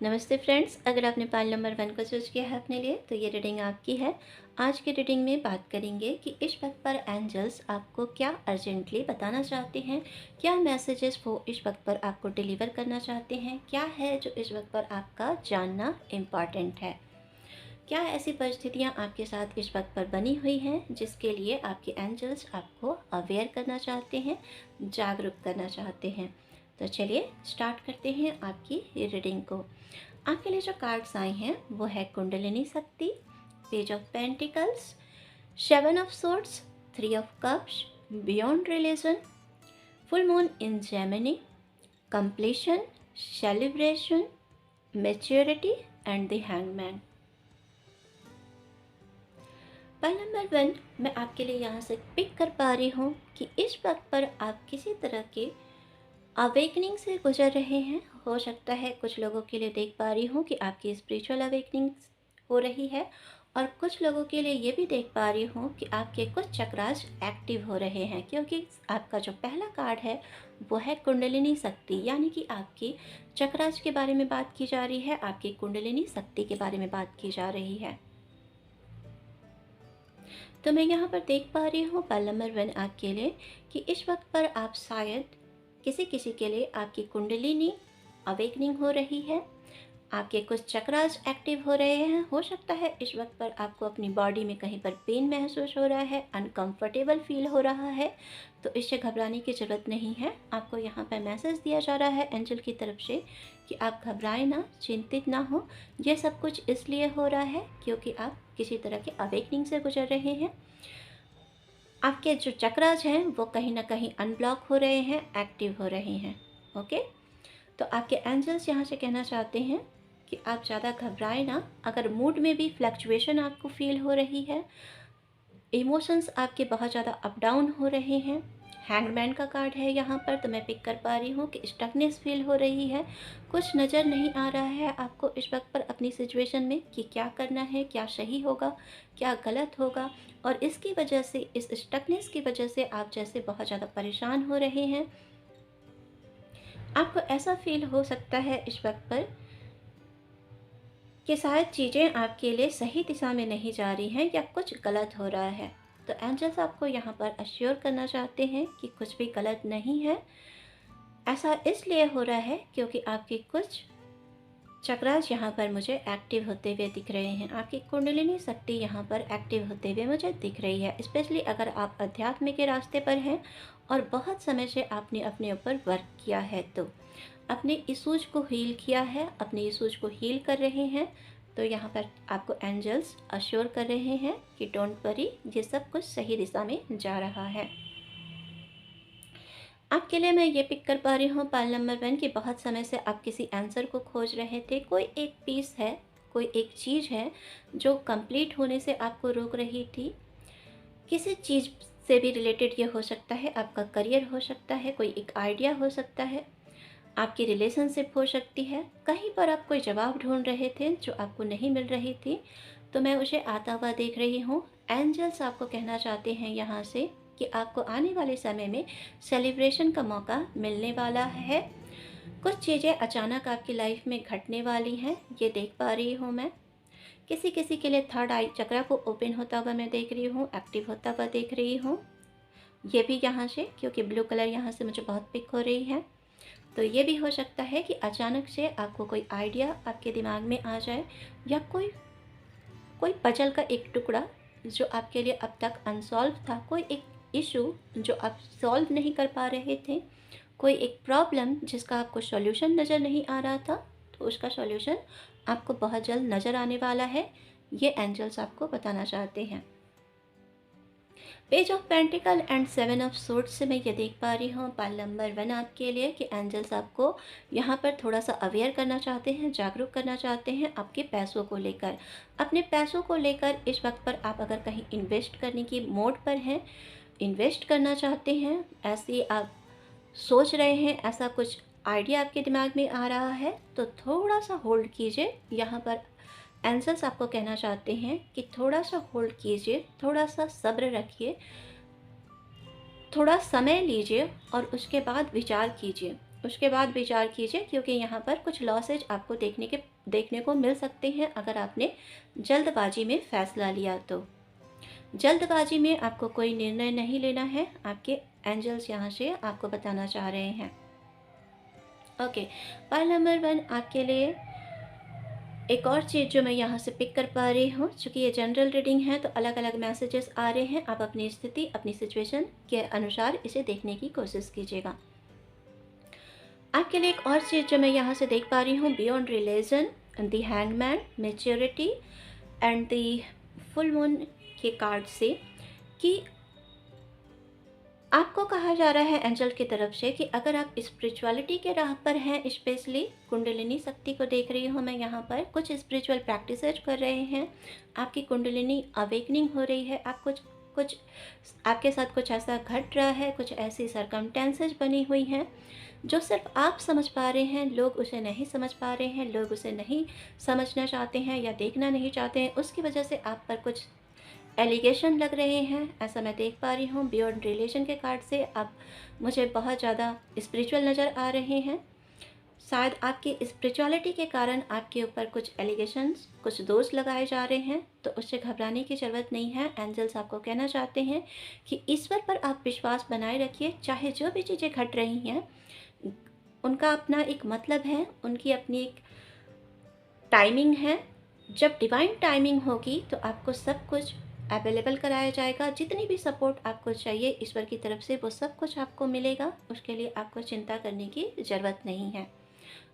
नमस्ते फ्रेंड्स, अगर आपने पाल नंबर 1 को चूज किया है अपने लिए तो ये रीडिंग आपकी है। आज की रीडिंग में बात करेंगे कि इस वक्त पर एंजल्स आपको क्या अर्जेंटली बताना चाहते हैं, क्या मैसेजेस वो इस वक्त पर आपको डिलीवर करना चाहते हैं, क्या है जो इस वक्त पर आपका जानना इम्पॉर्टेंट है। क्या ऐसी परिस्थितियाँ आपके साथ इस वक्त पर बनी हुई हैं जिसके लिए आपके एंजल्स आपको अवेयर करना चाहते हैं, जागरूक करना चाहते हैं। तो चलिए स्टार्ट करते हैं आपकी रीडिंग को। आपके लिए जो कार्ड्स आए हैं वो है कुंडलिनी शक्ति, page of pentacles, 7 of swords, 3 of cups, beyond religion, full moon in Gemini, completion, celebration, maturity and the hangman. पल नंबर 1 मैं आपके लिए यहाँ से पिक कर पा रही हूँ कि इस वक्त पर आप किसी तरह के अवेकनिंग से गुजर रहे हैं। हो सकता है कुछ लोगों के लिए देख पा रही हूँ कि आपकी स्पिरिचुअल अवेकनिंग हो रही है, और कुछ लोगों के लिए ये भी देख पा रही हूँ कि आपके कुछ चक्रास एक्टिव हो रहे हैं, क्योंकि आपका जो पहला कार्ड है वो है कुंडलिनी शक्ति, यानी कि आपकी चक्रास के बारे में बात की जा रही है, आपकी कुंडलिनी शक्ति के बारे में बात की जा रही है। तो मैं यहाँ पर देख पा रही हूँ पल नंबर 1 आपके लिए कि इस वक्त पर आप शायद किसी किसी के लिए आपकी कुंडलिनी अवेकनिंग हो रही है, आपके कुछ चक्रास एक्टिव हो रहे हैं। हो सकता है इस वक्त पर आपको अपनी बॉडी में कहीं पर पेन महसूस हो रहा है, अनकंफर्टेबल फील हो रहा है, तो इससे घबराने की ज़रूरत नहीं है। आपको यहाँ पर मैसेज दिया जा रहा है एंजल की तरफ से कि आप घबराएं ना, चिंतित ना हो। ये सब कुछ इसलिए हो रहा है क्योंकि आप किसी तरह के अवेकनिंग से गुजर रहे हैं। आपके जो चक्रास हैं वो कहीं ना कहीं अनब्लॉक हो रहे हैं, एक्टिव हो रहे हैं। ओके, तो आपके एंजल्स यहाँ से कहना चाहते हैं कि आप ज़्यादा घबराएं ना। अगर मूड में भी फ्लक्चुएशन आपको फील हो रही है, इमोशंस आपके बहुत ज़्यादा अप डाउन हो रहे हैं, हैंगमैन का कार्ड है यहाँ पर, तो मैं पिक कर पा रही हूँ कि स्टकनेस फील हो रही है, कुछ नज़र नहीं आ रहा है आपको इस वक्त पर अपनी सिचुएशन में कि क्या करना है, क्या सही होगा, क्या गलत होगा। और इसकी वजह से, इस स्टकनेस की वजह से आप जैसे बहुत ज़्यादा परेशान हो रहे हैं। आपको ऐसा फील हो सकता है इस वक्त पर कि शायद चीज़ें आपके लिए सही दिशा में नहीं जा रही हैं या कुछ गलत हो रहा है। तो एंजल्स आपको यहाँ पर अश्योर करना चाहते हैं कि कुछ भी गलत नहीं है। ऐसा इसलिए हो रहा है क्योंकि आपके कुछ चक्रास यहाँ पर मुझे एक्टिव होते हुए दिख रहे हैं, आपकी कुंडलिनी शक्ति यहाँ पर एक्टिव होते हुए मुझे दिख रही है। स्पेशली अगर आप अध्यात्म के रास्ते पर हैं और बहुत समय से आपने अपने ऊपर वर्क किया है, तो अपने इशूज को हील किया है, अपने इशूज को हील कर रहे हैं, तो यहाँ पर आपको एंजल्स अश्योर कर रहे हैं कि डोंट वरी, ये सब कुछ सही दिशा में जा रहा है। आपके लिए मैं ये पिक कर पा रही हूँ पाल नंबर 1 कि बहुत समय से आप किसी आंसर को खोज रहे थे। कोई एक पीस है, कोई एक चीज़ है जो कंप्लीट होने से आपको रोक रही थी। किसी चीज़ से भी रिलेटेड ये हो सकता है, आपका करियर हो सकता है, कोई एक आइडिया हो सकता है, आपकी रिलेशनशिप हो सकती है। कहीं पर आप कोई जवाब ढूंढ रहे थे जो आपको नहीं मिल रही थी, तो मैं उसे आता हुआ देख रही हूँ। एंजल्स आपको कहना चाहते हैं यहाँ से कि आपको आने वाले समय में सेलिब्रेशन का मौका मिलने वाला है। कुछ चीज़ें अचानक आपकी लाइफ में घटने वाली हैं, ये देख पा रही हूँ मैं। किसी किसी के लिए थर्ड आई चक्रा को ओपन होता हुआ मैं देख रही हूँ, एक्टिव होता हुआ देख रही हूँ। ये भी यहाँ से, क्योंकि ब्लू कलर यहाँ से मुझे बहुत पिक हो रही है, तो ये भी हो सकता है कि अचानक से आपको कोई आइडिया आपके दिमाग में आ जाए, या कोई कोई पजल का एक टुकड़ा जो आपके लिए अब तक अनसॉल्व था, कोई एक इशू जो आप सॉल्व नहीं कर पा रहे थे, कोई एक प्रॉब्लम जिसका आपको सॉल्यूशन नज़र नहीं आ रहा था, तो उसका सॉल्यूशन आपको बहुत जल्द नज़र आने वाला है। ये एंजल्स आपको बताना चाहते हैं। Page of pentacle and 7 of swords से मैं ये देख पा रही हूँ पाल नंबर 1 आपके लिए कि एंजल्स आपको यहाँ पर थोड़ा सा अवेयर करना चाहते हैं, जागरूक करना चाहते हैं आपके पैसों को लेकर। अपने पैसों को लेकर इस वक्त पर आप अगर कहीं इन्वेस्ट करने की मोड पर हैं, इन्वेस्ट करना चाहते हैं, ऐसी आप सोच रहे हैं, ऐसा कुछ आइडिया आपके दिमाग में आ रहा है, तो थोड़ा सा होल्ड कीजिए। यहाँ पर एंजल्स आपको कहना चाहते हैं कि थोड़ा सा होल्ड कीजिए, थोड़ा सा सब्र रखिए, थोड़ा समय लीजिए और उसके बाद विचार कीजिए। उसके बाद विचार कीजिए, क्योंकि यहाँ पर कुछ लॉसेज आपको देखने को मिल सकते हैं अगर आपने जल्दबाजी में फ़ैसला लिया तो। जल्दबाजी में आपको कोई निर्णय नहीं लेना है, आपके एंजल्स यहाँ से आपको बताना चाह रहे हैं। ओके, पाइल नंबर 1 आपके लिए एक और चीज़ जो मैं यहाँ से पिक कर पा रही हूँ, चूँकि ये जनरल रीडिंग है तो अलग अलग मैसेजेस आ रहे हैं, आप अपनी स्थिति अपनी सिचुएशन के अनुसार इसे देखने की कोशिश कीजिएगा। आपके लिए एक और चीज़ जो मैं यहाँ से देख पा रही हूँ, beyond religion, the hangman, maturity and the full moon के कार्ड से, कि आपको कहा जा रहा है एंजल की तरफ से कि अगर आप स्पिरिचुअलिटी के राह पर हैं, स्पेशली कुंडलिनी शक्ति को देख रही हूँ मैं यहाँ पर, कुछ स्पिरिचुअल प्रैक्टिसेज कर रहे हैं, आपकी कुंडलिनी अवेकनिंग हो रही है, आप कुछ कुछ आपके साथ कुछ ऐसा घट रहा है, कुछ ऐसी सरकमटेंसेज बनी हुई हैं जो सिर्फ आप समझ पा रहे हैं, लोग उसे नहीं समझ पा रहे हैं, लोग उसे नहीं समझना चाहते हैं या देखना नहीं चाहते हैं, उसकी वजह से आप पर कुछ एलिगेशन लग रहे हैं, ऐसा मैं देख पा रही हूँ। बियॉन्ड रिलेशन के कार्ड से आप मुझे बहुत ज़्यादा स्पिरिचुअल नज़र आ रहे हैं। शायद आपकी स्पिरिचुअलिटी के कारण आपके ऊपर कुछ एलिगेशंस, कुछ दोष लगाए जा रहे हैं, तो उससे घबराने की ज़रूरत नहीं है। एंजल्स आपको कहना चाहते हैं कि ईश्वर पर आप विश्वास बनाए रखिए, चाहे जो भी चीज़ें घट रही हैं उनका अपना एक मतलब है, उनकी अपनी एक टाइमिंग है। जब डिवाइन टाइमिंग होगी तो आपको सब कुछ अवेलेबल कराया जाएगा, जितनी भी सपोर्ट आपको चाहिए ईश्वर की तरफ से वो सब कुछ आपको मिलेगा। उसके लिए आपको चिंता करने की ज़रूरत नहीं है,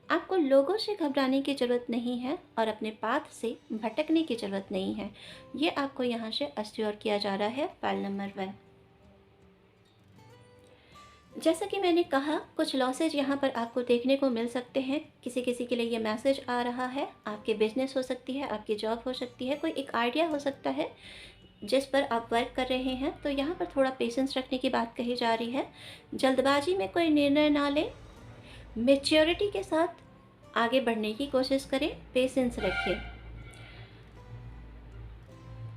आपको लोगों से घबराने की ज़रूरत नहीं है और अपने पाथ से भटकने की ज़रूरत नहीं है। ये आपको यहाँ से अश्योर किया जा रहा है पाइल नंबर 1। जैसा कि मैंने कहा, कुछ लॉसेज यहाँ पर आपको देखने को मिल सकते हैं। किसी किसी के लिए ये मैसेज आ रहा है, आपके बिजनेस हो सकती है, आपकी जॉब हो सकती है, कोई एक आइडिया हो सकता है जिस पर आप वर्क कर रहे हैं, तो यहाँ पर थोड़ा पेशेंस रखने की बात कही जा रही है। जल्दबाजी में कोई निर्णय ना लें, मैच्योरिटी के साथ आगे बढ़ने की कोशिश करें, पेशेंस रखिए।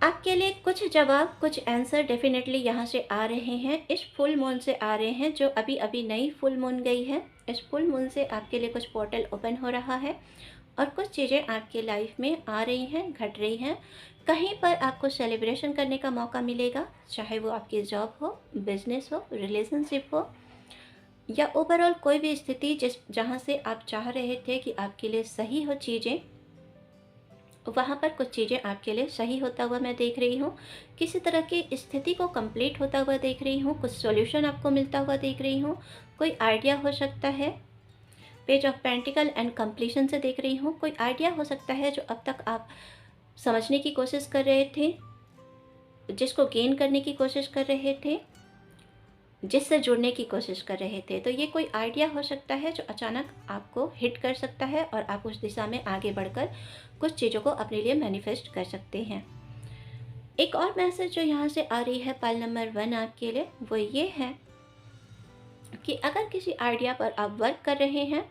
आपके लिए कुछ जवाब, कुछ आंसर डेफिनेटली यहाँ से आ रहे हैं, इस फुल मून से आ रहे हैं, जो अभी अभी नई फुल मून गई है। इस फुल मून से आपके लिए कुछ पोर्टल ओपन हो रहा है और कुछ चीज़ें आपके लाइफ में आ रही हैं, घट रही हैं। कहीं पर आपको सेलिब्रेशन करने का मौका मिलेगा, चाहे वो आपकी जॉब हो, बिजनेस हो, रिलेशनशिप हो या ओवरऑल कोई भी स्थिति जहाँ से आप चाह रहे थे कि आपके लिए सही हो चीज़ें, वहाँ पर कुछ चीज़ें आपके लिए सही होता हुआ मैं देख रही हूँ। किसी तरह की स्थिति को कंप्लीट होता हुआ देख रही हूँ, कुछ सॉल्यूशन आपको मिलता हुआ देख रही हूँ, कोई आइडिया हो सकता है। Page of pentacle and completion से देख रही हूँ, कोई आइडिया हो सकता है जो अब तक आप समझने की कोशिश कर रहे थे, जिसको गेन करने की कोशिश कर रहे थे, जिससे जुड़ने की कोशिश कर रहे थे। तो ये कोई आइडिया हो सकता है जो अचानक आपको हिट कर सकता है और आप उस दिशा में आगे बढ़कर कुछ चीज़ों को अपने लिए मैनिफेस्ट कर सकते हैं। एक और मैसेज जो यहाँ से आ रही है पाइल नंबर 1 आपके लिए, वो ये है कि अगर किसी आइडिया पर आप वर्क कर रहे हैं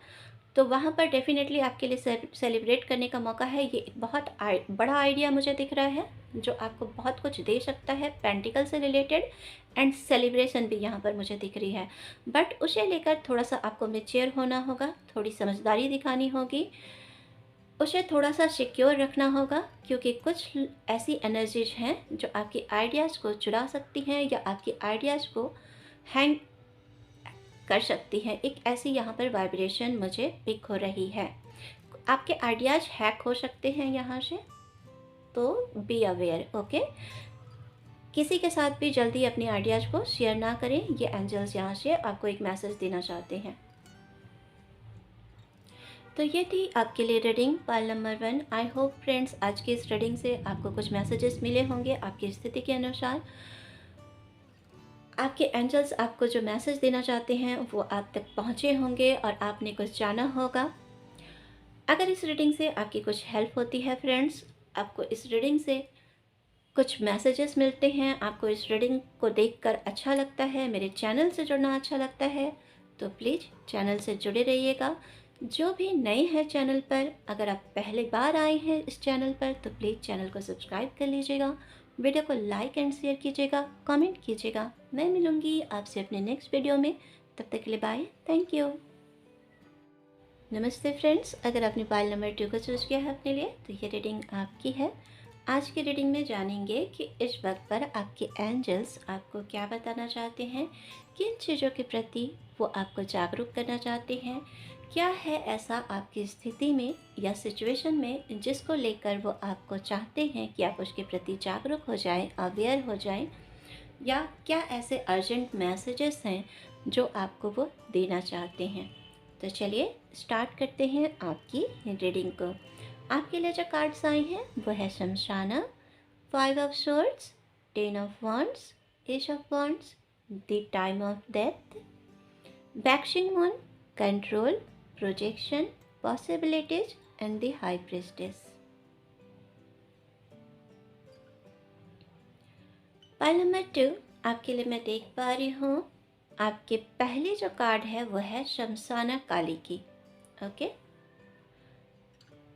तो वहाँ पर डेफिनेटली आपके लिए सेलिब्रेट करने का मौका है। ये एक बहुत बड़ा आइडिया मुझे दिख रहा है जो आपको बहुत कुछ दे सकता है, पेंटिकल से रिलेटेड, एंड सेलिब्रेशन भी यहाँ पर मुझे दिख रही है। बट उसे लेकर थोड़ा सा आपको मैच्योर होना होगा, थोड़ी समझदारी दिखानी होगी, उसे थोड़ा सा सिक्योर रखना होगा, क्योंकि कुछ ऐसी एनर्जीज हैं जो आपकी आइडियाज़ को चुरा सकती हैं या आपकी आइडियाज़ को हैंग कर सकती हैं। एक ऐसी यहाँ पर वाइब्रेशन मुझे पिक हो रही है। आपके आइडियाज़ हैक हो सकते हैं यहाँ से, तो बी अवेयर। ओके, किसी के साथ भी जल्दी अपनी आइडियाज़ को शेयर ना करें, ये एंजल्स यहाँ से आपको एक मैसेज देना चाहते हैं। तो ये थी आपके लिए reading pile number 1। I hope friends आज की इस रीडिंग से आपको कुछ मैसेजेस मिले होंगे आपकी स्थिति के अनुसार। आपके एंजल्स आपको जो मैसेज देना चाहते हैं वो आप तक पहुँचे होंगे और आपने कुछ जाना होगा। अगर इस रीडिंग से आपकी कुछ हेल्प होती है फ्रेंड्स, आपको इस रीडिंग से कुछ मैसेजेस मिलते हैं, आपको इस रीडिंग को देखकर अच्छा लगता है, मेरे चैनल से जुड़ना अच्छा लगता है, तो प्लीज़ चैनल से जुड़े रहिएगा। जो भी नए हैं चैनल पर, अगर आप पहले बार आए हैं इस चैनल पर, तो प्लीज़ चैनल को सब्सक्राइब कर लीजिएगा, वीडियो को लाइक एंड शेयर कीजिएगा, कमेंट कीजिएगा। मैं मिलूँगी आपसे अपने नेक्स्ट वीडियो में, तब तक के लिए बाय, थैंक यू। नमस्ते फ्रेंड्स, अगर आपने पाइल नंबर 2 को चूज़ किया है अपने लिए तो ये रीडिंग आपकी है। आज की रीडिंग में जानेंगे कि इस वक्त पर आपके एंजल्स आपको क्या बताना चाहते हैं, किन चीज़ों के प्रति वो आपको जागरूक करना चाहते हैं, क्या है ऐसा आपकी स्थिति में या सिचुएशन में जिसको लेकर वो आपको चाहते हैं कि आप उसके प्रति जागरूक हो जाएं, अवेयर हो जाएं, या क्या ऐसे अर्जेंट मैसेजेस हैं जो आपको वो देना चाहते हैं। तो चलिए स्टार्ट करते हैं आपकी रीडिंग को। आपके लिए जो कार्ड्स आए हैं वो है शमशाना, 5 of Swords, 10 of Wands, Ace of Wands, the time of death, waxing moon, control, projection, possibilities and the high priestess. Pile number 2 आपके लिए मैं देख पा रही हूँ। आपके पहले जो कार्ड है वो है शमशाना काली की, ओके,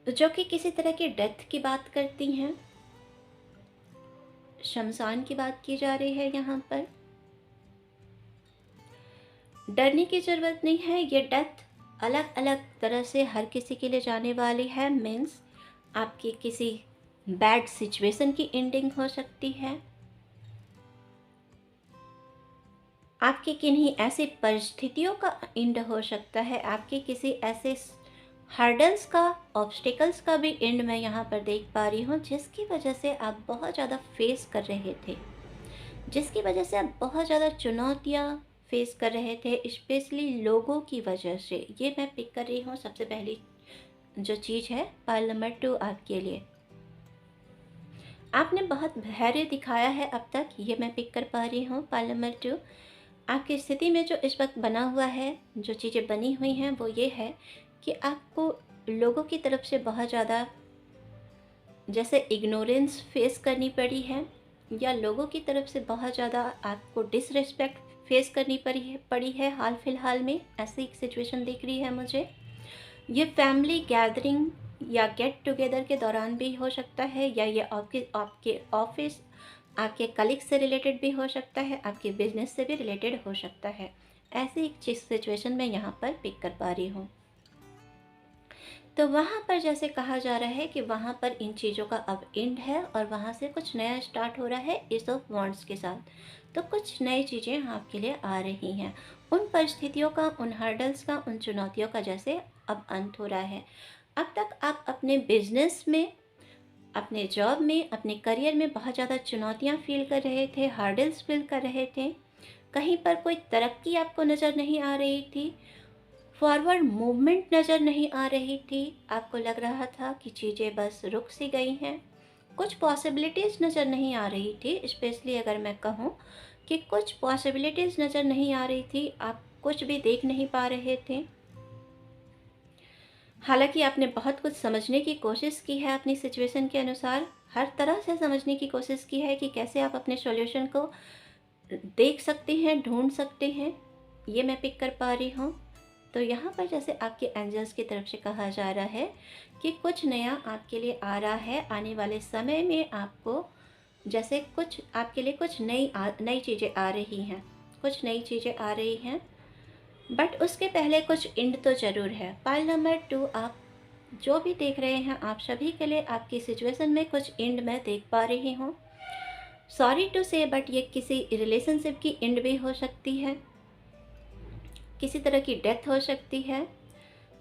जो कि किसी तरह की डेथ की बात करती हैं। शमशान की बात की जा रही है यहाँ पर। डरने की ज़रूरत नहीं है, ये डेथ अलग अलग तरह से हर किसी के लिए जाने वाली है। मीन्स आपकी किसी बैड सिचुएशन की एंडिंग हो सकती है, आपकी किन्हीं ऐसी परिस्थितियों का एंड हो सकता है, आपके किसी ऐसे हर्डल्स का, ऑब्स्टिकल्स का भी एंड मैं यहाँ पर देख पा रही हूँ, जिसकी वजह से आप बहुत ज़्यादा फेस कर रहे थे, जिसकी वजह से आप बहुत ज़्यादा चुनौतियाँ फेस कर रहे थे, स्पेशली लोगों की वजह से। ये मैं पिक कर रही हूँ सबसे पहली जो चीज़ है पाइल नंबर 2 आपके लिए। आपने बहुत धैर्य दिखाया है अब तक, ये मैं पिक कर पा रही हूँ पाइल नंबर 2। आपकी स्थिति में जो इस वक्त बना हुआ है, जो चीज़ें बनी हुई हैं वो ये है कि आपको लोगों की तरफ से बहुत ज़्यादा जैसे इग्नोरेंस फेस करनी पड़ी है, या लोगों की तरफ से बहुत ज़्यादा आपको डिसरिस्पेक्ट फेस करनी पड़ी है हाल फिलहाल में। ऐसी एक सिचुएशन दिख रही है मुझे। ये फैमिली गैदरिंग या गेट टुगेदर के दौरान भी हो सकता है, या ये आपके ऑफिस, आपके कलीग से रिलेटेड भी हो सकता है, आपके बिजनेस से भी रिलेटेड हो सकता है। ऐसी एक चीज़ सिचुएशन मैं यहाँ पर पिक कर पा रही हूँ। तो वहाँ पर जैसे कहा जा रहा है कि वहाँ पर इन चीज़ों का अब एंड है और वहाँ से कुछ नया स्टार्ट हो रहा है एस ऑफ वॉन्ड्स के साथ। तो कुछ नई चीज़ें आपके लिए आ रही हैं। उन परिस्थितियों का, उन हर्डल्स का, उन चुनौतियों का जैसे अब अंत हो रहा है। अब तक आप अपने बिजनेस में, अपने जॉब में, अपने करियर में बहुत ज़्यादा चुनौतियाँ फील कर रहे थे, हर्डल्स फील कर रहे थे। कहीं पर कोई तरक्की आपको नज़र नहीं आ रही थी, फॉरवर्ड मूवमेंट नज़र नहीं आ रही थी। आपको लग रहा था कि चीज़ें बस रुक सी गई हैं। कुछ पॉसिबिलिटीज़ नज़र नहीं आ रही थी, स्पेशली अगर मैं कहूँ कि कुछ पॉसिबिलिटीज़ नज़र नहीं आ रही थी, आप कुछ भी देख नहीं पा रहे थे। हालांकि आपने बहुत कुछ समझने की कोशिश की है अपनी सिचुएशन के अनुसार, हर तरह से समझने की कोशिश की है कि कैसे आप अपने सॉल्यूशन को देख सकते हैं, ढूंढ सकते हैं। ये मैं पिक कर पा रही हूँ। तो यहाँ पर जैसे आपके एंजल्स की तरफ से कहा जा रहा है कि कुछ नया आपके लिए आ रहा है। आने वाले समय में आपको जैसे कुछ आपके लिए कुछ नई चीज़ें आ रही हैं, कुछ नई चीज़ें आ रही हैं, बट उसके पहले कुछ एंड तो ज़रूर है। पाइल नंबर 2 आप जो भी देख रहे हैं, आप सभी के लिए आपकी सिचुएशन में कुछ एंड मैं देख पा रही हूँ। सॉरी टू से, बट ये किसी रिलेशनशिप की एंड भी हो सकती है, किसी तरह की डेथ हो सकती है।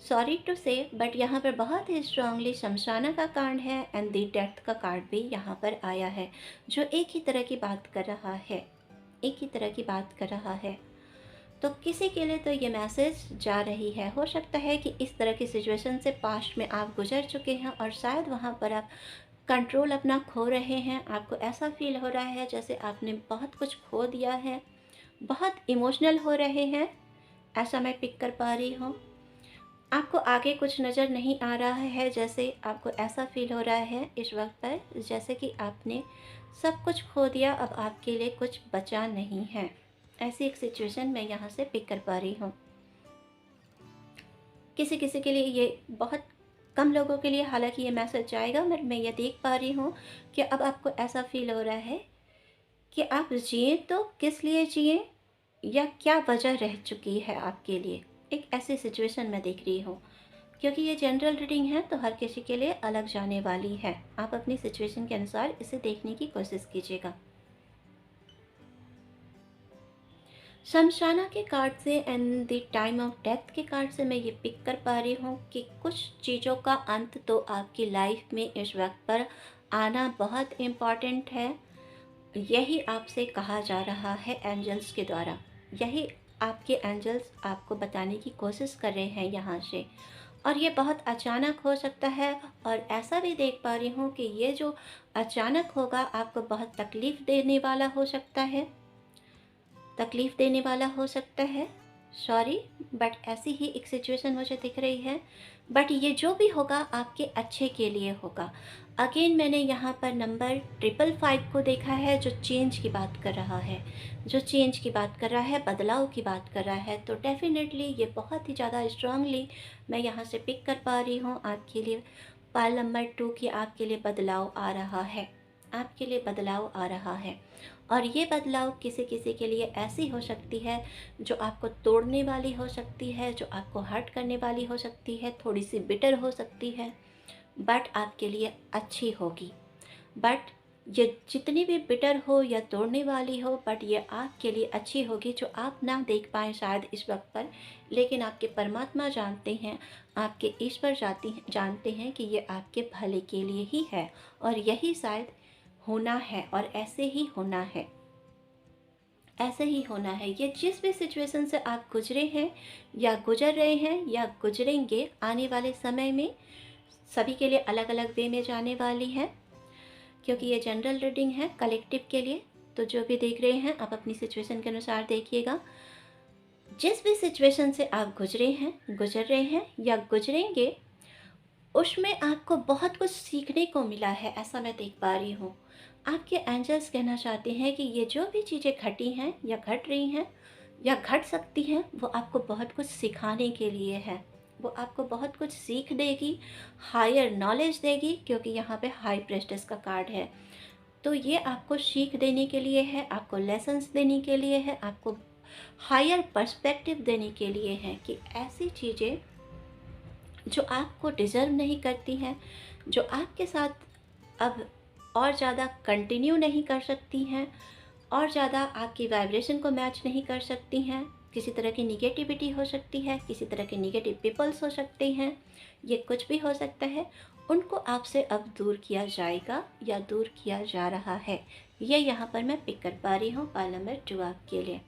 सॉरी टू से, बट यहाँ पर बहुत ही स्ट्रांगली शमशाना का कार्ड है एंड दी डेथ का कार्ड भी यहाँ पर आया है, जो एक ही तरह की बात कर रहा है, एक ही तरह की बात कर रहा है। तो किसी के लिए तो ये मैसेज जा रही है, हो सकता है कि इस तरह की सिचुएशन से पास्ट में आप गुजर चुके हैं और शायद वहाँ पर आप कंट्रोल अपना खो रहे हैं। आपको ऐसा फील हो रहा है जैसे आपने बहुत कुछ खो दिया है, बहुत इमोशनल हो रहे हैं, ऐसा मैं पिक कर पा रही हूँ। आपको आगे कुछ नज़र नहीं आ रहा है, जैसे आपको ऐसा फील हो रहा है इस वक्त पर जैसे कि आपने सब कुछ खो दिया, अब आपके लिए कुछ बचा नहीं है। ऐसी एक सिचुएशन मैं यहाँ से पिक कर पा रही हूँ। किसी किसी के लिए ये बहुत कम लोगों के लिए हालांकि ये मैसेज जाएगा, बट मैं ये देख पा रही हूँ कि अब आपको ऐसा फील हो रहा है कि आप जिए तो किस लिए जिए, या क्या वजह रह चुकी है आपके लिए। एक ऐसी सिचुएशन मैं देख रही हूँ। क्योंकि ये जनरल रीडिंग है तो हर किसी के लिए अलग जाने वाली है। आप अपनी सिचुएशन के अनुसार इसे देखने की कोशिश कीजिएगा। शमशाना के कार्ड से and the time of death के कार्ड से मैं ये पिक कर पा रही हूँ कि कुछ चीज़ों का अंत तो आपकी लाइफ में इस वक्त पर आना बहुत इम्पॉर्टेंट है। यही आपसे कहा जा रहा है एंजल्स के द्वारा। यही आपके एंजल्स आपको बताने की कोशिश कर रहे हैं यहाँ से। और ये बहुत अचानक हो सकता है। और ऐसा भी देख पा रही हूँ कि ये जो अचानक होगा आपको बहुत तकलीफ़ देने वाला हो सकता है, तकलीफ़ देने वाला हो सकता है। सॉरी, बट ऐसी ही एक सिचुएशन मुझे दिख रही है। बट ये जो भी होगा आपके अच्छे के लिए होगा। अगेन मैंने यहाँ पर नंबर 555 को देखा है, जो चेंज की बात कर रहा है, जो चेंज की बात कर रहा है, बदलाव की बात कर रहा है। तो डेफिनेटली ये बहुत ही ज़्यादा स्ट्रांगली मैं यहाँ से पिक कर पा रही हूँ आपके लिए। पाल नंबर 2 की आपके लिए बदलाव आ रहा है, आपके लिए बदलाव आ रहा है। और ये बदलाव किसी किसी के लिए ऐसी हो सकती है जो आपको तोड़ने वाली हो सकती है, जो आपको हर्ट करने वाली हो सकती है, थोड़ी सी बिटर हो सकती है, बट आपके लिए अच्छी होगी। बट ये जितनी भी बिटर हो या तोड़ने वाली हो, बट ये आपके लिए अच्छी होगी, जो आप ना देख पाएँ शायद इस वक्त पर, लेकिन आपके परमात्मा जानते हैं, आपके ईश्वर जानते हैं कि ये आपके भले के लिए ही है। और यही शायद होना है और ऐसे ही होना है, ऐसे ही होना है। ये जिस भी सिचुएशन से आप गुजरे हैं या गुजर रहे हैं या गुजरेंगे आने वाले समय में, सभी के लिए अलग अलग वे में जाने वाली है। क्योंकि ये जनरल रीडिंग है कलेक्टिव के लिए। तो जो भी देख रहे हैं आप अपनी सिचुएशन के अनुसार देखिएगा। जिस भी सिचुएशन से आप गुजरे हैं, गुजर रहे हैं या गुजरेंगे, उसमें आपको बहुत कुछ सीखने को मिला है, ऐसा मैं देख पा रही हूँ। आपके एंजल्स कहना चाहते हैं कि ये जो भी चीज़ें घटी हैं या घट रही हैं या घट सकती हैं, वो आपको बहुत कुछ सिखाने के लिए है। वो आपको बहुत कुछ सीख देगी, हायर नॉलेज देगी, क्योंकि यहाँ पे हाई प्रेस्टिस का कार्ड है। तो ये आपको सीख देने के लिए है, आपको लेसन्स देने के लिए है, आपको हायर पर्सपेक्टिव देने के लिए है कि ऐसी चीज़ें जो आपको डिज़र्व नहीं करती हैं, जो आपके साथ अब और ज़्यादा कंटिन्यू नहीं कर सकती हैं, और ज़्यादा आपकी वाइब्रेशन को मैच नहीं कर सकती हैं। किसी तरह की निगेटिविटी हो सकती है, किसी तरह के निगेटिव पीपल्स हो सकते हैं, ये कुछ भी हो सकता है। उनको आपसे अब दूर किया जाएगा या दूर किया जा रहा है। ये यहाँ पर मैं पिक कर पा रही हूँ पाल नंबर 2 आपके लिए।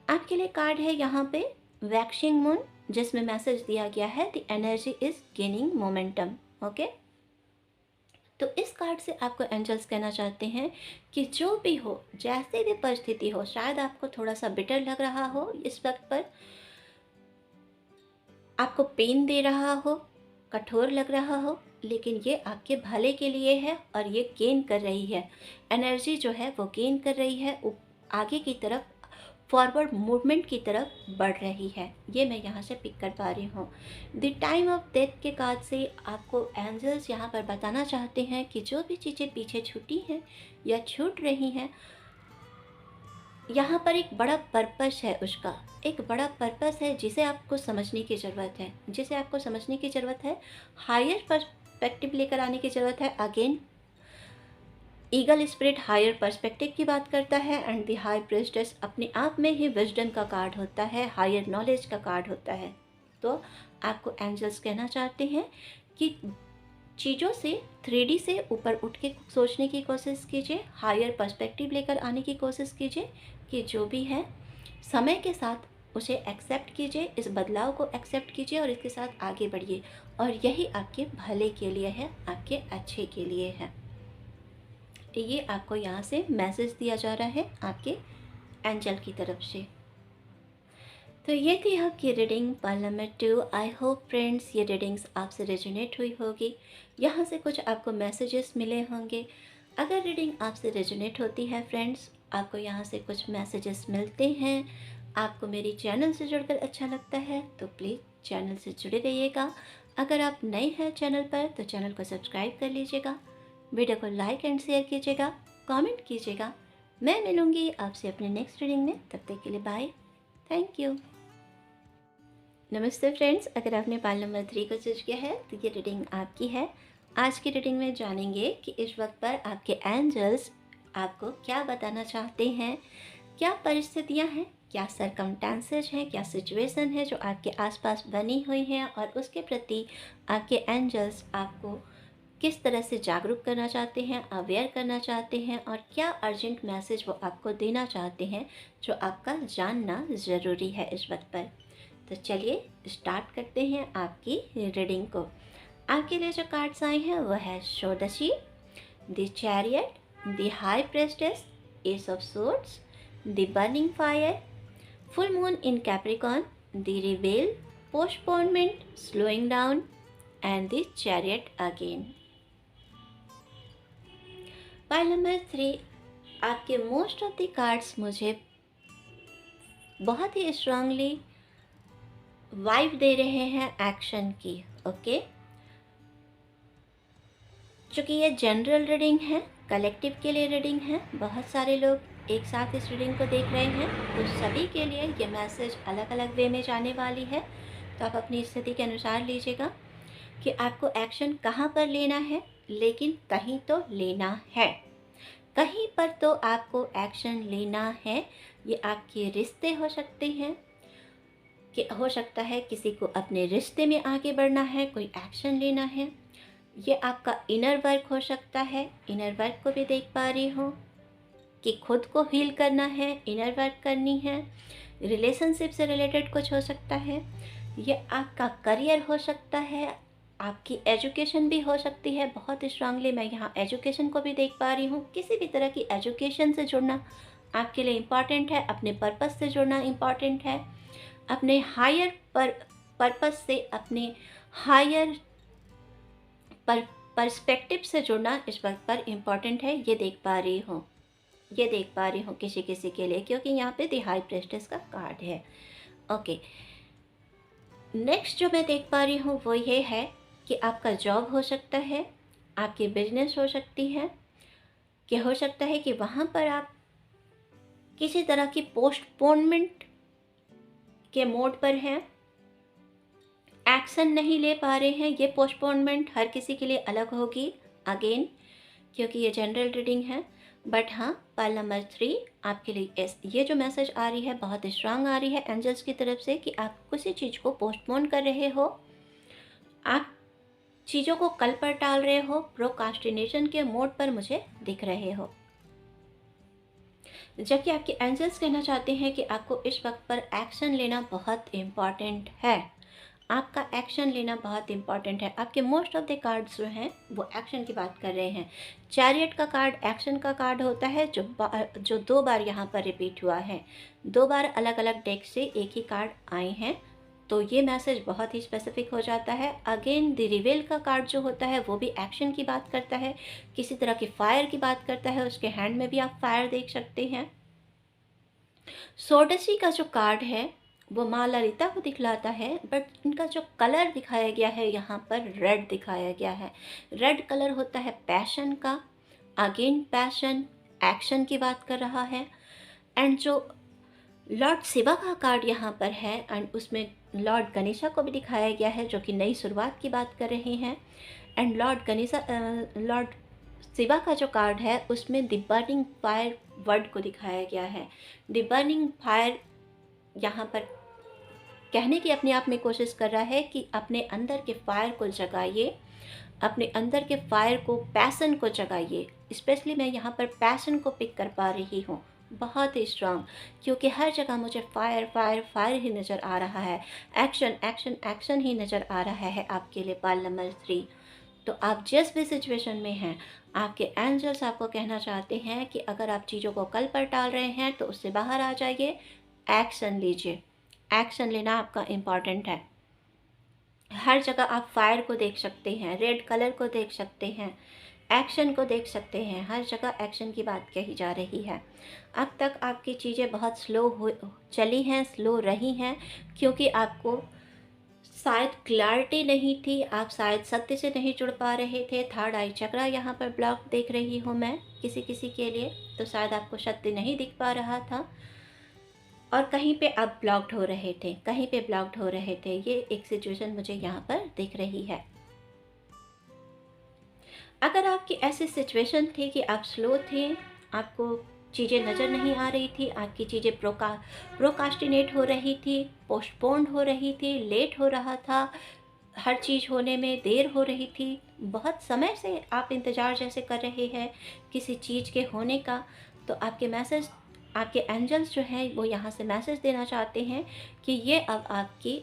आपके लिए कार्ड है यहाँ पे वैक्सिंग मून, जिसमें मैसेज दिया गया है the energy is gaining momentum. Okay, तो इस कार्ड से आपको एंजल्स कहना चाहते हैं कि जो भी हो, जैसे भी परिस्थिति हो, शायद आपको थोड़ा सा बिटर लग रहा हो इस वक्त पर, आपको पेन दे रहा हो, कठोर लग रहा हो, लेकिन ये आपके भले के लिए है और ये गेन कर रही है। एनर्जी जो है वो गेन कर रही है, आगे की तरफ, फॉरवर्ड मूवमेंट की तरफ बढ़ रही है। ये मैं यहाँ से पिक कर पा रही हूँ। द टाइम ऑफ डेथ के कार्ड से आपको एंजल्स यहाँ पर बताना चाहते हैं कि जो भी चीज़ें पीछे छूटी हैं या छूट रही हैं, यहाँ पर एक बड़ा पर्पस है, उसका एक बड़ा पर्पस है जिसे आपको समझने की ज़रूरत है, जिसे आपको समझने की ज़रूरत है, हायर पर्सपेक्टिव लेकर आने की ज़रूरत है। Again eagle spirit higher perspective की बात करता है एंड द हाई प्रीस्टेस अपने आप में ही विजडम का कार्ड होता है, हायर नॉलेज का कार्ड होता है। तो आपको एंजल्स कहना चाहते हैं कि चीज़ों से 3D से ऊपर उठ के सोचने की कोशिश कीजिए, हायर पर्सपेक्टिव लेकर आने की कोशिश कीजिए कि जो भी है समय के साथ उसे एक्सेप्ट कीजिए, इस बदलाव को एक्सेप्ट कीजिए और इसके साथ आगे बढ़िए। और यही आपके भले के लिए है, आपके अच्छे के लिए है। ये आपको यहाँ से मैसेज दिया जा रहा है आपके एंजल की तरफ से। तो ये थी आपकी reading Pal number 2। I hope friends ये रीडिंग्स आपसे रेजोनेट हुई होगी, यहाँ से कुछ आपको मैसेजेस मिले होंगे। अगर रीडिंग आपसे रेजोनेट होती है फ्रेंड्स, आपको यहाँ से कुछ मैसेजेस मिलते हैं, आपको मेरी चैनल से जुड़कर अच्छा लगता है, तो प्लीज़ चैनल से जुड़े रहिएगा। अगर आप नए हैं चैनल पर तो चैनल को सब्सक्राइब कर लीजिएगा, वीडियो को लाइक एंड शेयर कीजिएगा, कमेंट कीजिएगा। मैं मिलूँगी आपसे अपने नेक्स्ट रीडिंग में, तब तक के लिए बाय, थैंक यू। नमस्ते फ्रेंड्स, अगर आपने पाल नंबर 3 को चूज किया है तो ये रीडिंग आपकी है। आज की रीडिंग में जानेंगे कि इस वक्त पर आपके एंजल्स आपको क्या बताना चाहते हैं, क्या परिस्थितियां हैं, क्या सरकमस्टेंसेस हैं, क्या सिचुएशन है जो आपके आसपास बनी हुई हैं और उसके प्रति आपके एंजल्स आपको किस तरह से जागरूक करना चाहते हैं, अवेयर करना चाहते हैं और क्या अर्जेंट मैसेज वो आपको देना चाहते हैं जो आपका जानना ज़रूरी है इस वक्त पर। तो चलिए स्टार्ट करते हैं आपकी रीडिंग को। आपके लिए जो कार्ड्स आए हैं वो है Shodashi, the chariot, the high priestess, ace of swords, the burning fire, full moon in Capricorn, the reveal, postponement, slowing down and the chariot again. Pile number 3, आपके मोस्ट ऑफ द कार्ड्स मुझे बहुत ही strongly vibe दे रहे हैं action की। Okay, चूँकि ये general reading है, collective के लिए रीडिंग है, बहुत सारे लोग एक साथ इस रीडिंग को देख रहे हैं, तो सभी के लिए ये मैसेज अलग अलग वे में जाने वाली है। तो आप अपनी स्थिति के अनुसार लीजिएगा कि आपको एक्शन कहाँ पर लेना है, लेकिन कहीं तो लेना है, कहीं पर तो आपको एक्शन लेना है। ये आपके रिश्ते हो सकते हैं, कि हो सकता है किसी को अपने रिश्ते में आगे बढ़ना है, कोई एक्शन लेना है। ये आपका इनर वर्क हो सकता है, इनर वर्क को भी देख पा रही हूँ कि खुद को हील करना है, इनर वर्क करनी है। रिलेशनशिप से रिलेटेड कुछ हो सकता है, ये आपका करियर हो सकता है, आपकी एजुकेशन भी हो सकती है। बहुत स्ट्रांगली मैं यहाँ एजुकेशन को भी देख पा रही हूँ। किसी भी तरह की एजुकेशन से जुड़ना आपके लिए इम्पॉर्टेंट है, अपने पर्पस से जुड़ना इम्पॉर्टेंट है, अपने हायर पर्पस से, अपने हायर पर्सपेक्टिव से जुड़ना इस वक्त पर इम्पॉर्टेंट है। ये देख पा रही हूँ किसी किसी के लिए, क्योंकि यहाँ पे द हाई प्रेस्टेस का कार्ड है। ओके, नेक्स्ट जो मैं देख पा रही हूँ वो ये है कि आपका जॉब हो सकता है, आपकी बिजनेस हो सकती है, कि हो सकता है कि वहाँ पर आप किसी तरह की पोस्टपोनमेंट के मोड पर हैं, एक्शन नहीं ले पा रहे हैं। ये पोस्टपोनमेंट हर किसी के लिए अलग होगी अगेन, क्योंकि ये जनरल रीडिंग है। बट हाँ, पाइल नंबर 3 आपके लिए ये जो मैसेज आ रही है बहुत स्ट्रांग आ रही है एंजल्स की तरफ से कि आप किसी चीज़ को पोस्टपोन कर रहे हो, आप चीज़ों को कल पर टाल रहे हो, प्रोकास्टिनेशन के मोड पर मुझे दिख रहे हो। जबकि आपके एंजल्स कहना चाहते हैं कि आपको इस वक्त पर एक्शन लेना बहुत इम्पॉर्टेंट है, आपका एक्शन लेना बहुत इंपॉर्टेंट है। आपके मोस्ट ऑफ द कार्ड्स जो हैं वो एक्शन की बात कर रहे हैं। चैरियट का कार्ड एक्शन का कार्ड होता है, जो 2 बार यहाँ पर रिपीट हुआ है, 2 बार अलग अलग डेक से एक ही कार्ड आए हैं, तो ये मैसेज बहुत ही स्पेसिफिक हो जाता है। अगेन द रिवेल का कार्ड जो होता है वो भी एक्शन की बात करता है, किसी तरह की फायर की बात करता है, उसके हैंड में भी आप फायर देख सकते हैं। षोडशी का जो कार्ड है वो माँ ललिता को दिखलाता है, बट इनका जो कलर दिखाया गया है यहाँ पर रेड दिखाया गया है। रेड कलर होता है पैशन का, अगेन पैशन एक्शन की बात कर रहा है। एंड जो लॉर्ड शिवा का कार्ड यहाँ पर है, एंड उसमें लॉर्ड गणेशा को भी दिखाया गया है जो कि नई शुरुआत की बात कर रहे हैं। एंड लॉर्ड शिवा का जो कार्ड है उसमें द बर्निंग फायर वर्ड को दिखाया गया है। द बर्निंग फायर यहाँ पर कहने की अपने आप में कोशिश कर रहा है कि अपने अंदर के फायर को जगाइए, अपने अंदर के फायर को, पैशन को जगाइए। स्पेशली मैं यहाँ पर पैशन को पिक कर पा रही हूँ, बहुत ही स्ट्रांग, क्योंकि हर जगह मुझे फायर फायर फायर ही नज़र आ रहा है, एक्शन एक्शन एक्शन ही नज़र आ रहा है आपके लिए पाइल नंबर 3। तो आप जिस भी सिचुएशन में हैं, आपके एंजल्स आपको कहना चाहते हैं कि अगर आप चीज़ों को कल पर टाल रहे हैं तो उससे बाहर आ जाइए, एक्शन लीजिए। एक्शन लेना आपका इम्पॉर्टेंट है। हर जगह आप फायर को देख सकते हैं, रेड कलर को देख सकते हैं, एक्शन को देख सकते हैं, हर जगह एक्शन की बात कही जा रही है। अब तक आपकी चीज़ें बहुत स्लो हो चली हैं, स्लो रही हैं, क्योंकि आपको शायद क्लैरिटी नहीं थी, आप शायद सत्य से नहीं जुड़ पा रहे थे। थर्ड आई चक्रा यहाँ पर ब्लॉक देख रही हूँ मैं किसी किसी के लिए, तो शायद आपको सत्य नहीं दिख पा रहा था। और कहीं पे आप ब्लॉक्ड हो रहे थे, कहीं पे ब्लॉक्ड हो रहे थे। ये एक सिचुएशन मुझे यहाँ पर दिख रही है। अगर आपकी ऐसी सिचुएशन थी कि आप स्लो थे, आपको चीज़ें नज़र नहीं आ रही थी, आपकी चीज़ें प्रोकास्टिनेट हो रही थी, पोस्टपोन्ड हो रही थी, लेट हो रहा था, हर चीज़ होने में देर हो रही थी, बहुत समय से आप इंतज़ार जैसे कर रहे हैं किसी चीज़ के होने का, तो आपके मैसेज, आपके एंजल्स जो हैं वो यहाँ से मैसेज देना चाहते हैं कि ये अब आपकी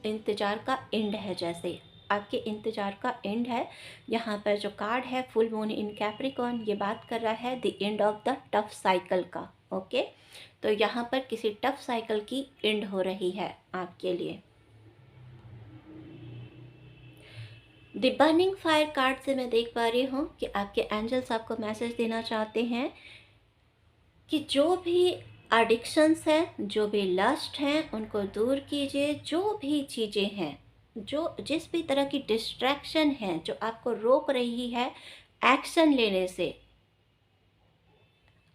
इंतज़ार का एंड है। जैसे आपके इंतज़ार का एंड है। यहाँ पर जो कार्ड है फुल मून इन कैप्रिकॉर्न, ये बात कर रहा है the end of the tough cycle का। ओके, तो यहाँ पर किसी टफ साइकिल की एंड हो रही है आपके लिए। द बर्निंग फायर कार्ड से मैं देख पा रही हूँ कि आपके एंजल्स आपको मैसेज देना चाहते हैं कि जो भी एडिक्शंस हैं, जो भी लस्ट हैं, उनको दूर कीजिए। जो भी चीज़ें हैं, जो जिस भी तरह की डिस्ट्रैक्शन है जो आपको रोक रही है एक्शन लेने से,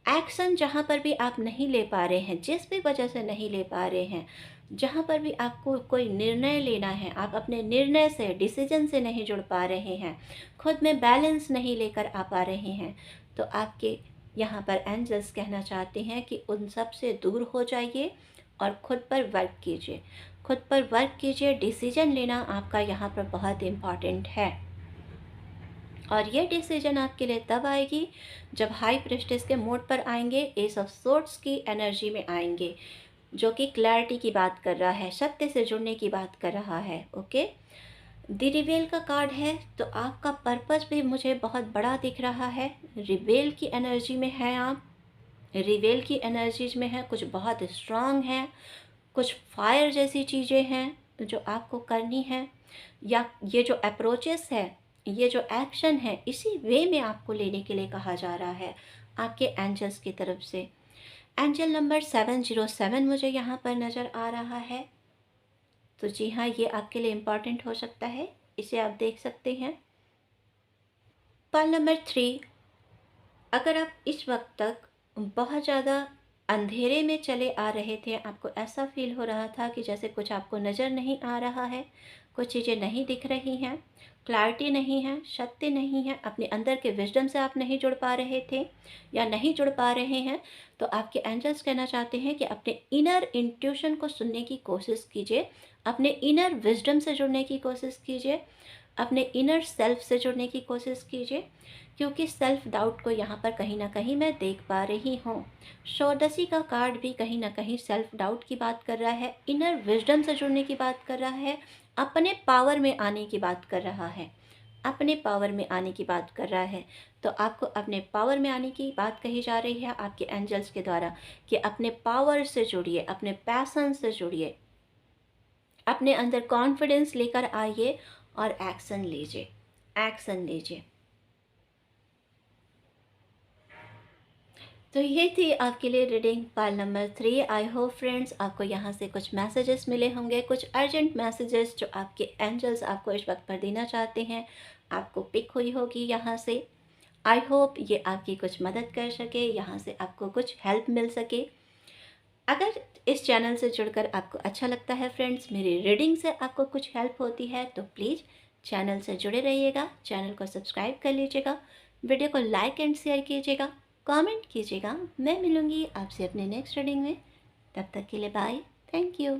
एक्शन जहाँ पर भी आप नहीं ले पा रहे हैं, जिस भी वजह से नहीं ले पा रहे हैं, जहाँ पर भी आपको कोई निर्णय लेना है, आप अपने निर्णय से, डिसीजन से नहीं जुड़ पा रहे हैं, खुद में बैलेंस नहीं लेकर आ पा रहे हैं, तो आपके यहाँ पर एंजल्स कहना चाहते हैं कि उन सब से दूर हो जाइए और खुद पर वर्क कीजिए। खुद पर वर्क कीजिए। डिसीजन लेना आपका यहाँ पर बहुत इम्पॉर्टेंट है, और ये डिसीजन आपके लिए तब आएगी जब हाई प्रेस्टिस के मोड पर आएंगे, एस ऑफ सोर्ड्स की एनर्जी में आएंगे, जो कि क्लैरिटी की बात कर रहा है, सत्य से जुड़ने की बात कर रहा है। ओके, द रिवेल का कार्ड है, तो आपका पर्पस भी मुझे बहुत बड़ा दिख रहा है। रिवेल की एनर्जी में है आप, रिवेल की एनर्जीज में है, कुछ बहुत स्ट्रांग है, कुछ फायर जैसी चीज़ें हैं जो आपको करनी है, या ये जो अप्रोचेस है, ये जो एक्शन है, इसी वे में आपको लेने के लिए कहा जा रहा है आपके एंजल्स की तरफ से। एंजल नंबर 707 मुझे यहाँ पर नज़र आ रहा है, तो जी हाँ, ये आपके लिए इम्पॉर्टेंट हो सकता है, इसे आप देख सकते हैं। पल नंबर 3, अगर आप इस वक्त तक बहुत ज़्यादा अंधेरे में चले आ रहे थे, आपको ऐसा फील हो रहा था कि जैसे कुछ आपको नज़र नहीं आ रहा है, कुछ चीज़ें नहीं दिख रही हैं, क्लैरिटी नहीं है, सत्य नहीं है, अपने अंदर के विजडम से आप नहीं जुड़ पा रहे थे या नहीं जुड़ पा रहे हैं, तो आपके एंजल्स कहना चाहते हैं कि अपने इनर इंट्यूशन को सुनने की कोशिश कीजिए, अपने इनर विजडम से जुड़ने की कोशिश कीजिए, अपने इनर सेल्फ से जुड़ने की कोशिश कीजिए, क्योंकि सेल्फ डाउट को यहाँ पर कहीं ना कहीं मैं देख पा रही हूँ। षोडशी का कार्ड भी कहीं ना कहीं सेल्फ डाउट की बात कर रहा है, इनर विजडम से जुड़ने की बात कर रहा है, अपने पावर में आने की बात कर रहा है, अपने पावर में आने की बात कर रहा है। तो आपको अपने पावर में आने की बात कही जा रही है आपके एंजल्स के द्वारा कि अपने पावर से जुड़िए, अपने पैशन से जुड़िए, अपने अंदर कॉन्फिडेंस लेकर आइए और एक्शन लीजिए, एक्शन लीजिए। तो ये थी आपके लिए reading Pal number 3। I hope friends आपको यहाँ से कुछ मैसेजेस मिले होंगे, कुछ अर्जेंट मैसेजेस जो आपके एंजल्स आपको इस वक्त पर देना चाहते हैं, आपको पिक हुई होगी यहाँ से। आई होप ये आपकी कुछ मदद कर सके, यहाँ से आपको कुछ हेल्प मिल सके। अगर इस चैनल से जुड़कर आपको अच्छा लगता है फ्रेंड्स, मेरी रीडिंग से आपको कुछ हेल्प होती है, तो प्लीज़ चैनल से जुड़े रहिएगा, चैनल को सब्सक्राइब कर लीजिएगा, वीडियो को लाइक एंड शेयर कीजिएगा, कमेंट कीजिएगा। मैं मिलूँगी आपसे अपने नेक्स्ट रीडिंग में, तब तक के लिए बाय, थैंक यू।